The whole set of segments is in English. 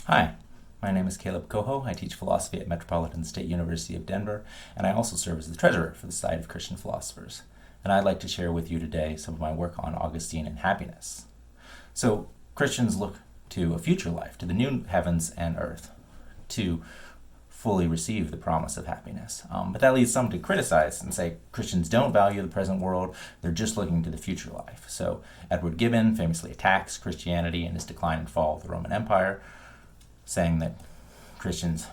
Hi, my name is Caleb Cohoe. I teach philosophy at Metropolitan State University of Denver, and I also serve as the treasurer for the Society of Christian Philosophers. And I'd like to share with you today some of my work on Augustine and happiness. So, Christians look to a future life, to the new heavens and earth, to fully receive the promise of happiness. But that leads some to criticize and say Christians don't value the present world, they're just looking to the future life. So Edward Gibbon famously attacks Christianity in his Decline and Fall of the Roman Empire, saying that Christians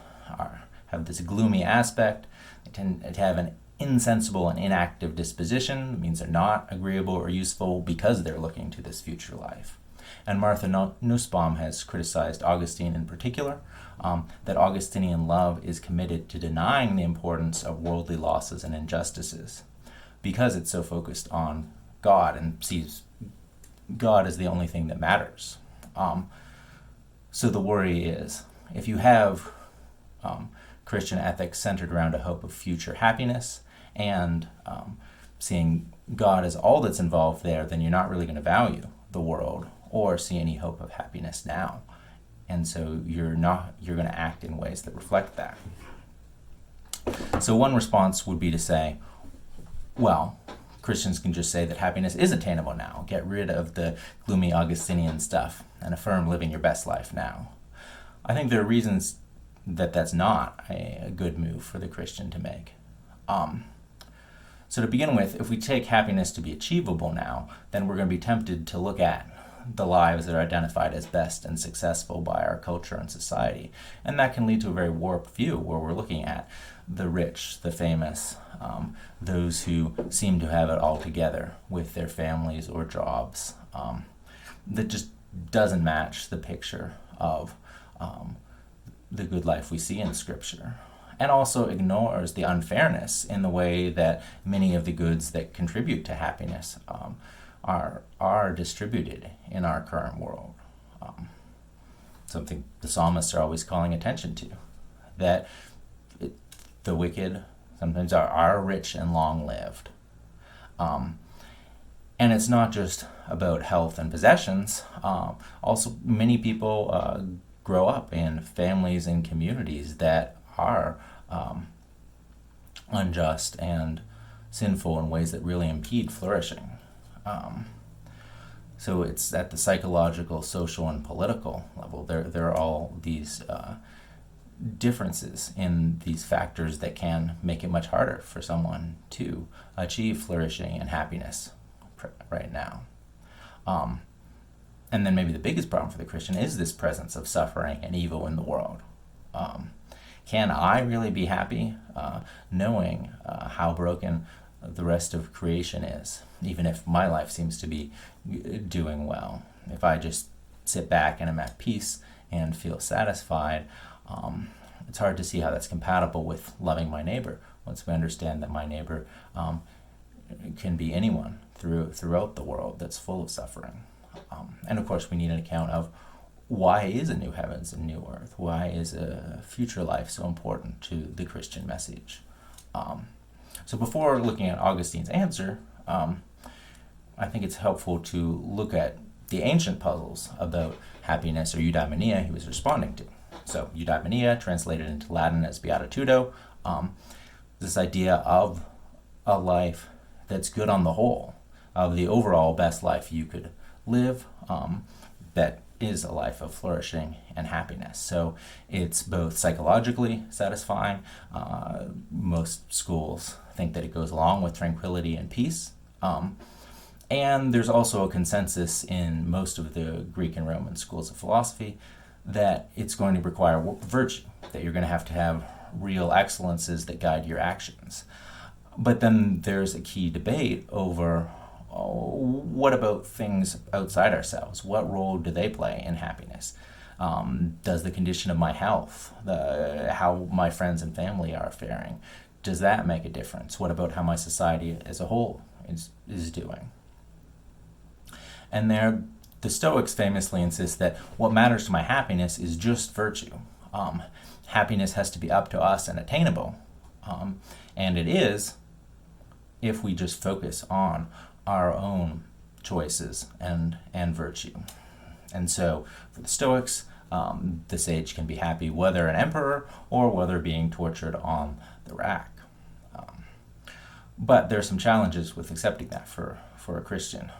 have this gloomy aspect, they tend to have an insensible and inactive disposition. It means they're not agreeable or useful because they're looking to this future life. And Martha Nussbaum has criticized Augustine in particular, that Augustinian love is committed to denying the importance of worldly losses and injustices because it's so focused on God and sees God as the only thing that matters. So the worry is, if you have Christian ethics centered around a hope of future happiness and seeing God as all that's involved there, then you're not really going to value the world or see any hope of happiness now. And so you're going to act in ways that reflect that. So one response would be to say, well, Christians can just say that happiness is attainable now. Get rid of the gloomy Augustinian stuff and affirm living your best life now. I think there are reasons that that's not a good move for the Christian to make. So to begin with, if we take happiness to be achievable now, then we're going to be tempted to look at the lives that are identified as best and successful by our culture and society. And that can lead to a very warped view where we're looking at the rich, the famous, those who seem to have it all together with their families or jobs, that just doesn't match the picture of the good life we see in Scripture, and also ignores the unfairness in the way that many of the goods that contribute to happiness are distributed in our current world. Something the psalmists are always calling attention to, that the wicked sometimes are rich and long-lived. And it's not just about health and possessions. Also, many people grow up in families and communities that are unjust and sinful in ways that really impede flourishing. So it's at the psychological, social, and political level. There are all these differences in these factors that can make it much harder for someone to achieve flourishing and happiness right now. And then maybe the biggest problem for the Christian is this presence of suffering and evil in the world. Can I really be happy knowing how broken the rest of creation is, even if my life seems to be doing well? If I just sit back and am at peace and feel satisfied, it's hard to see how that's compatible with loving my neighbor once we understand that my neighbor can be anyone throughout the world that's full of suffering. And of course we need an account of why is a new heavens and new earth? Why is a future life so important to the Christian message? So before looking at Augustine's answer, I think it's helpful to look at the ancient puzzles about happiness, or eudaimonia, he was responding to. So eudaimonia, translated into Latin as beatitudo, this idea of a life that's good on the whole, of the overall best life you could live, that is a life of flourishing and happiness. So it's both psychologically satisfying. Most schools think that it goes along with tranquility and peace. And there's also a consensus in most of the Greek and Roman schools of philosophy that it's going to require virtue, that you're going to have real excellences that guide your actions. But then there's a key debate over what about things outside ourselves? What role do they play in happiness? Does the condition of my health, how my friends and family are faring, does that make a difference? What about how my society as a whole is doing? And the Stoics famously insist that what matters to my happiness is just virtue. Happiness has to be up to us and attainable. And it is if we just focus on our own choices and virtue. And so for the Stoics, the sage can be happy whether an emperor or whether being tortured on the rack. But there are some challenges with accepting that for a Christian.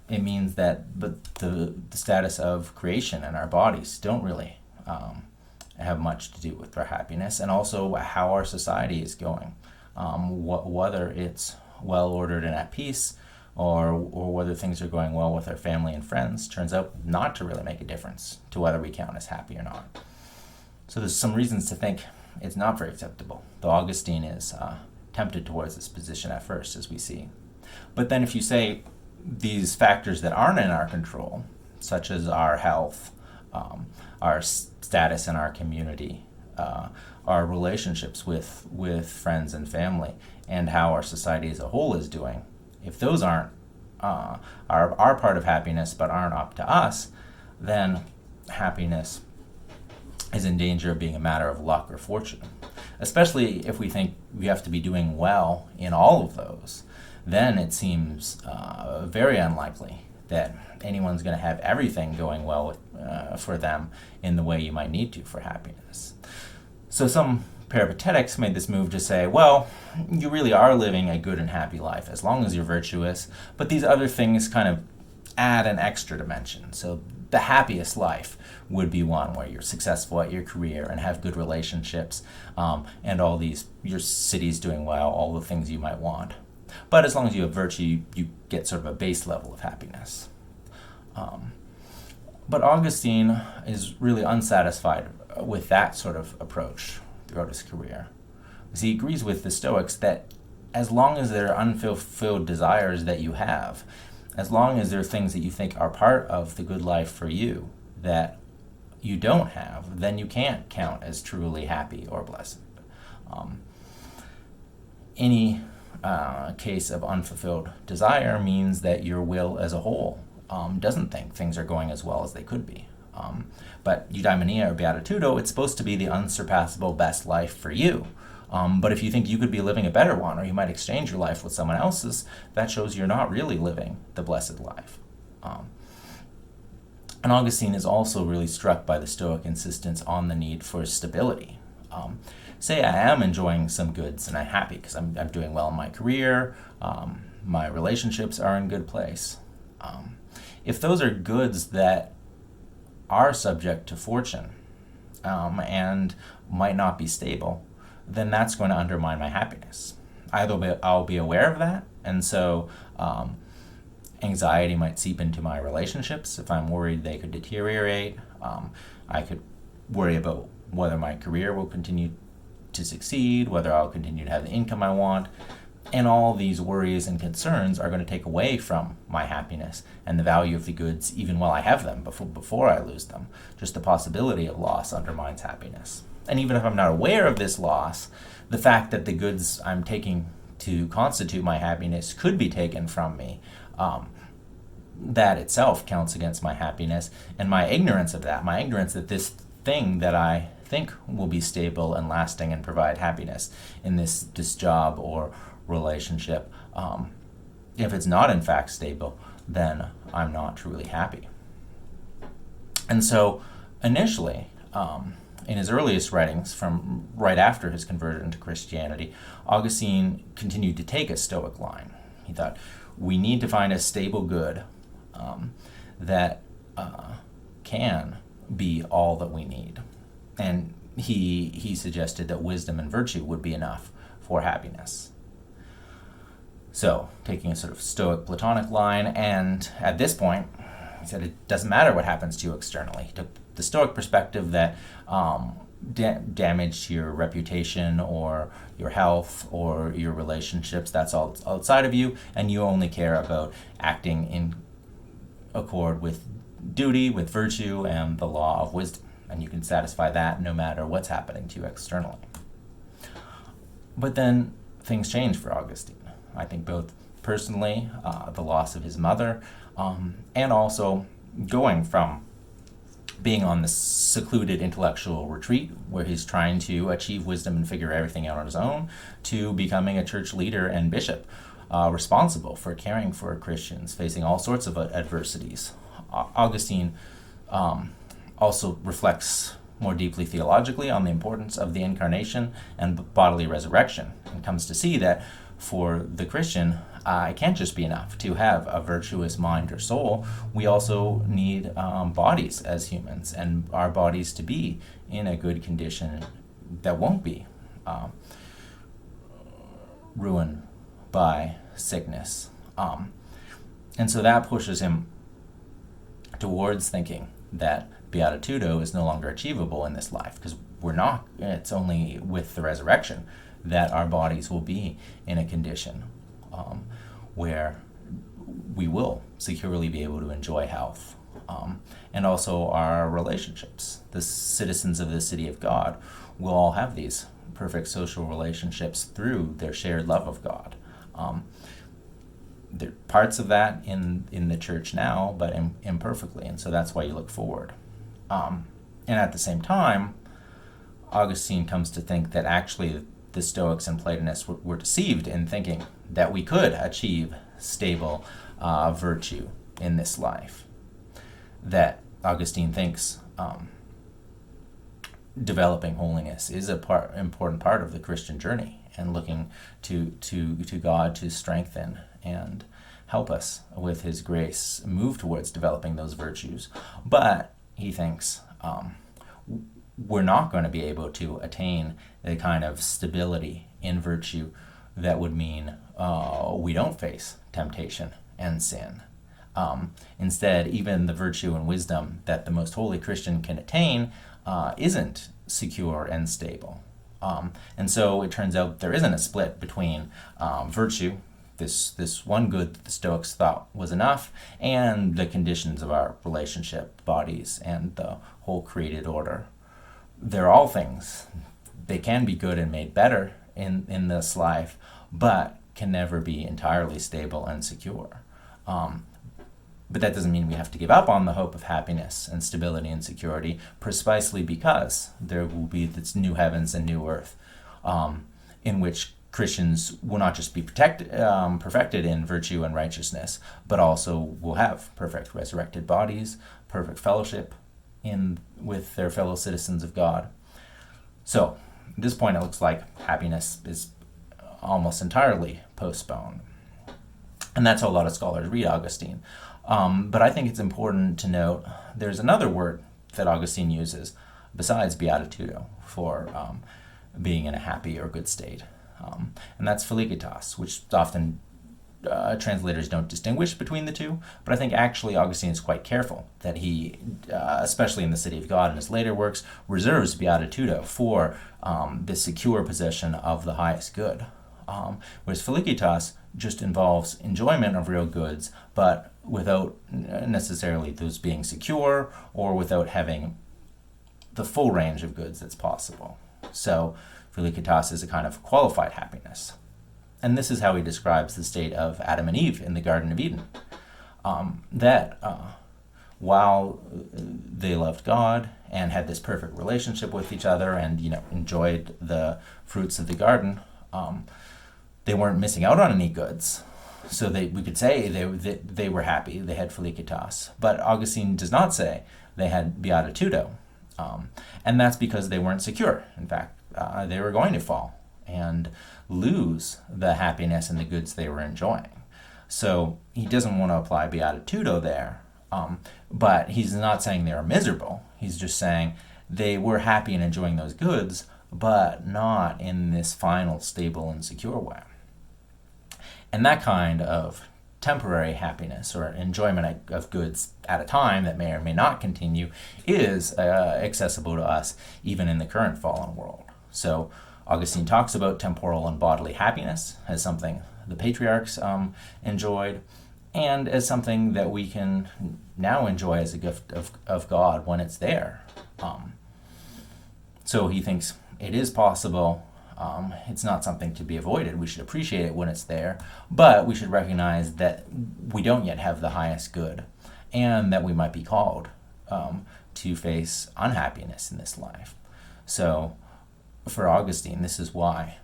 It means that the status of creation and our bodies don't really have much to do with our happiness, and also how our society is going, whether it's well ordered and at peace, or whether things are going well with our family and friends, turns out not to really make a difference to whether we count as happy or not. So there's some reasons to think it's not very acceptable, though Augustine is tempted towards this position at first, as we see. But then if you say these factors that aren't in our control, such as our health, our status in our community, our relationships with friends and family, and how our society as a whole is doing, if those aren't are part of happiness but aren't up to us, then happiness is in danger of being a matter of luck or fortune. Especially if we think we have to be doing well in all of those, then it seems very unlikely that anyone's going to have everything going well for them in the way you might need to for happiness. So some Peripatetics made this move to say, well, you really are living a good and happy life as long as you're virtuous, but these other things kind of add an extra dimension. So the happiest life would be one where you're successful at your career and have good relationships, and all these, your city's doing well, all the things you might want. But as long as you have virtue, you get sort of a base level of happiness. But Augustine is really unsatisfied with that sort of approach throughout his career. Because he agrees with the Stoics that as long as there are unfulfilled desires that you have, as long as there are things that you think are part of the good life for you that you don't have, then you can't count as truly happy or blessed. Any case of unfulfilled desire means that your will as a whole doesn't think things are going as well as they could be. But eudaimonia or beatitudo, it's supposed to be the unsurpassable best life for you. But if you think you could be living a better one, or you might exchange your life with someone else's, that shows you're not really living the blessed life. And Augustine is also really struck by the Stoic insistence on the need for stability. Say I am enjoying some goods and I'm happy because I'm doing well in my career, my relationships are in good place. If those are goods that are subject to fortune and might not be stable, then that's going to undermine my happiness. Either I'll be aware of that, and so anxiety might seep into my relationships. If I'm worried they could deteriorate, I could worry about whether my career will continue to succeed, whether I'll continue to have the income I want, and all these worries and concerns are going to take away from my happiness and the value of the goods even while I have them before I lose them. Just the possibility of loss undermines happiness. And even if I'm not aware of this loss, the fact that the goods I'm taking to constitute my happiness could be taken from me, that itself counts against my happiness. And my ignorance of that, my ignorance that this thing that I think will be stable and lasting and provide happiness in this job or relationship, if it's not in fact stable, then I'm not truly happy. And so initially, in his earliest writings from right after his conversion to Christianity, Augustine continued to take a Stoic line. He thought, we need to find a stable good that can be all that we need. And he suggested that wisdom and virtue would be enough for happiness. So, taking a sort of Stoic Platonic line, and at this point, he said it doesn't matter what happens to you externally. He took the Stoic perspective that damage to your reputation or your health or your relationships, that's all outside of you, and you only care about acting in accord with duty, with virtue, and the law of wisdom. And you can satisfy that no matter what's happening to you externally. But then things change for Augustine. I think both personally, the loss of his mother, and also going from being on this secluded intellectual retreat where he's trying to achieve wisdom and figure everything out on his own, to becoming a church leader and bishop, responsible for caring for Christians facing all sorts of adversities. Augustine also reflects more deeply theologically on the importance of the incarnation and bodily resurrection, and comes to see that for the Christian, it can't just be enough to have a virtuous mind or soul. We also need bodies as humans, and our bodies to be in a good condition that won't be ruined by sickness. And so that pushes him towards thinking that Beatitudo is no longer achievable in this life, because it's only with the resurrection that our bodies will be in a condition where we will securely be able to enjoy health. And also our relationships. The citizens of the city of God will all have these perfect social relationships through their shared love of God. There are parts of that in the church now, but imperfectly, and so that's why you look forward. And at the same time, Augustine comes to think that actually the Stoics and Platonists were deceived in thinking that we could achieve stable virtue in this life. That Augustine thinks developing holiness is an important part of the Christian journey, and looking to God to strengthen and help us with his grace move towards developing those virtues. But he thinks we're not going to be able to attain the kind of stability in virtue that would mean we don't face temptation and sin. Instead, even the virtue and wisdom that the most holy Christian can attain isn't secure and stable. And so it turns out there isn't a split between virtue, this one good that the Stoics thought was enough, and the conditions of our relationship, bodies, and the whole created order. They're all things. They can be good and made better in this life, but can never be entirely stable and secure. But that doesn't mean we have to give up on the hope of happiness and stability and security, precisely because there will be this new heavens and new earth, in which Christians will not just be perfected in virtue and righteousness, but also will have perfect resurrected bodies, perfect fellowship with their fellow citizens of God. So at this point, it looks like happiness is almost entirely postponed. And that's how a lot of scholars read Augustine. But I think it's important to note there's another word that Augustine uses besides beatitudo for being in a happy or good state. And that's felicitas, which often translators don't distinguish between the two. But I think actually Augustine is quite careful that he, especially in the City of God and his later works, reserves beatitudo for the secure possession of the highest good. Whereas felicitas just involves enjoyment of real goods, but without necessarily those being secure or without having the full range of goods that's possible. So felicitas is a kind of qualified happiness. And this is how he describes the state of Adam and Eve in the Garden of Eden. That while they loved God and had this perfect relationship with each other and enjoyed the fruits of the garden, they weren't missing out on any goods. So we could say they were happy, they had felicitas. But Augustine does not say they had beatitudo. And that's because they weren't secure. In fact, they were going to fall and lose the happiness and the goods they were enjoying. So he doesn't want to apply beatitudo there, but he's not saying they were miserable. He's just saying they were happy and enjoying those goods, but not in this final, stable, and secure way. And that kind of temporary happiness or enjoyment of goods at a time that may or may not continue is accessible to us even in the current fallen world. So Augustine talks about temporal and bodily happiness as something the patriarchs enjoyed, and as something that we can now enjoy as a gift of God when it's there. So he thinks it is possible. It's not something to be avoided. We should appreciate it when it's there, but we should recognize that we don't yet have the highest good, and that we might be called to face unhappiness in this life. So for Augustine, this is why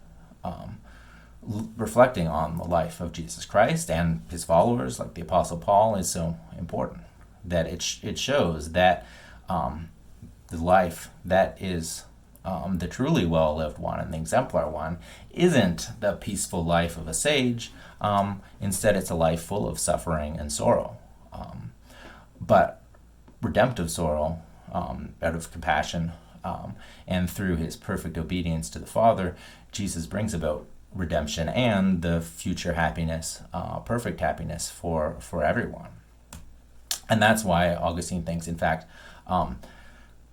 reflecting on the life of Jesus Christ and his followers, like the Apostle Paul, is so important. That it shows that the life that is the truly well-lived one and the exemplar one isn't the peaceful life of a sage. Instead, it's a life full of suffering and sorrow. But redemptive sorrow, out of compassion, and through his perfect obedience to the Father, Jesus brings about redemption and the future happiness, perfect happiness for everyone. And that's why Augustine thinks, in fact,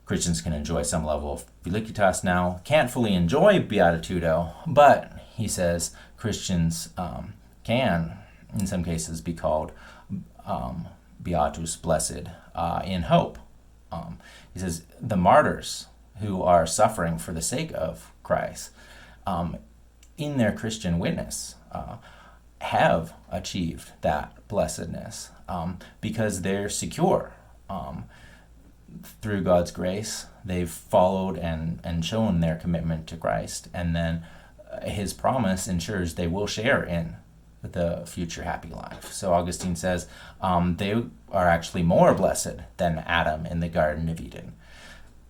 Christians can enjoy some level of Felicitas now, can't fully enjoy Beatitudo, but he says Christians can, in some cases, be called Beatus, blessed, in hope. He says the martyrs who are suffering for the sake of Christ, in their Christian witness, have achieved that blessedness because they're secure. Through God's grace, they've followed and shown their commitment to Christ, and then his promise ensures they will share in the future happy life. So Augustine says they are actually more blessed than Adam in the Garden of Eden,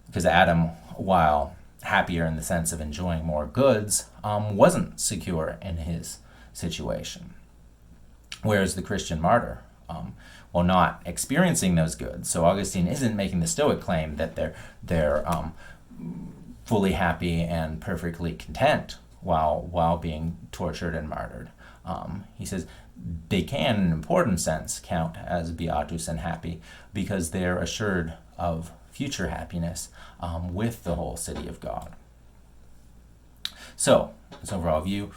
because Adam, while happier in the sense of enjoying more goods, wasn't secure in his situation. Whereas the Christian martyr, while not experiencing those goods, so Augustine isn't making the Stoic claim that they're fully happy and perfectly content while being tortured and martyred. He says they can, in an important sense, count as beatus and happy because they're assured of future happiness with the whole city of God. So, this overall view,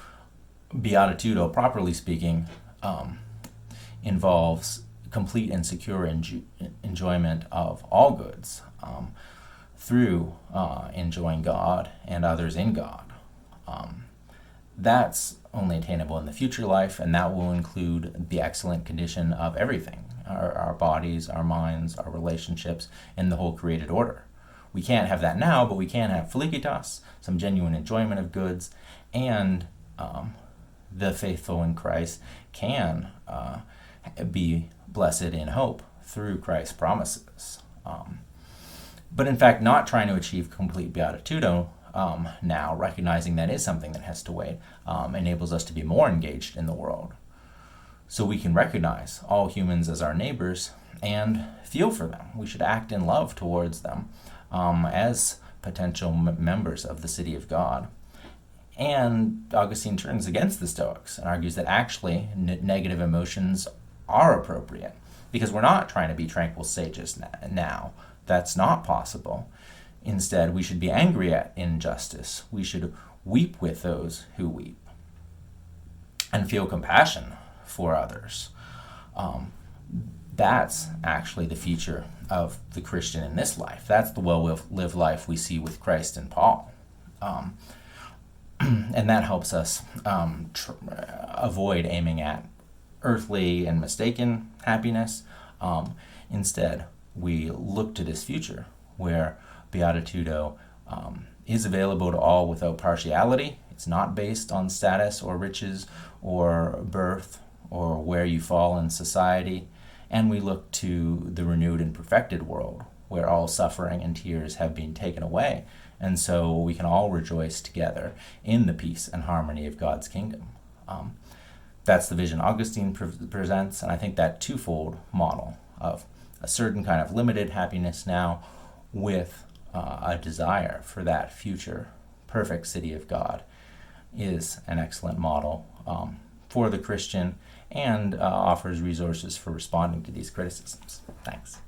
Beatitudo, properly speaking, involves complete and secure enjoyment of all goods through enjoying God and others in God. That's only attainable in the future life, and that will include the excellent condition of everything, our bodies, our minds, our relationships, and the whole created order. We can't have that now, but we can have felicitas, some genuine enjoyment of goods, and the faithful in Christ can be blessed in hope through Christ's promises. But in fact, not trying to achieve complete beatitudo now, recognizing that is something that has to wait, enables us to be more engaged in the world. So we can recognize all humans as our neighbors and feel for them. We should act in love towards them as potential members of the city of God. And Augustine turns against the Stoics and argues that actually negative emotions are appropriate because we're not trying to be tranquil sages now. That's not possible. Instead, we should be angry at injustice. We should weep with those who weep and feel compassion for others. That's actually the feature of the Christian in this life. That's the well-lived life we see with Christ and Paul. And that helps us avoid aiming at earthly and mistaken happiness. Instead, we look to this future where Beatitudo is available to all without partiality. It's not based on status or riches or birth or where you fall in society. And we look to the renewed and perfected world where all suffering and tears have been taken away. And so we can all rejoice together in the peace and harmony of God's kingdom. That's the vision Augustine presents, and I think that twofold model of a certain kind of limited happiness now with a desire for that future perfect city of God is an excellent model for the Christian and offers resources for responding to these criticisms. Thanks.